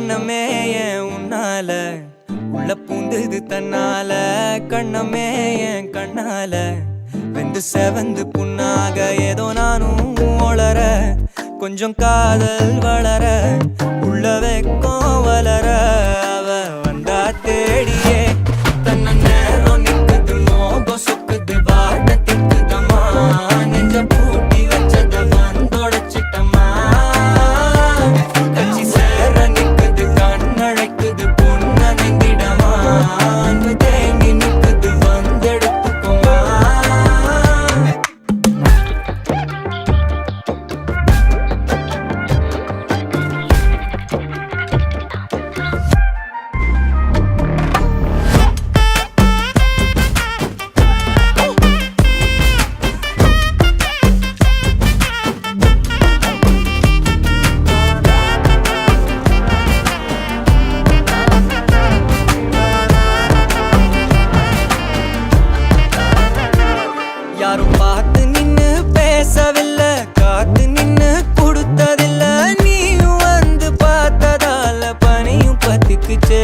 வண்ணமே ஏன் உன்னால உள்ள பூந்தது தன்னால கண்ணமே ஏன் கண்ணால வெந்து செவந்து புண்ணாக ஏதோ நானும் ஒளர கொஞ்சம் காதல் வளர உள்ள வெக்கம் வளர அவ வந்தா தேடியே தன்ன நேரம் நிக்குது மோகம் சொக்குது வாட்ட திக்குதம்மா நெஞ்ச பூட்டி வச்சத வந்தொடச்சிட்டம்மா கட்சி சேர நிக்குது கண்ணழைக்குது பொண்ண நெங்கிடமா அன்பு தேங்கி நிக்குது வந்தெடுத்துக்குமா யாரும் பார்த்து நின்னு பேசவில்லை காத்து நின்னு கொடுத்ததில்ல நீயும் வந்து பார்த்ததால பனியும் பத்திக்குச்சே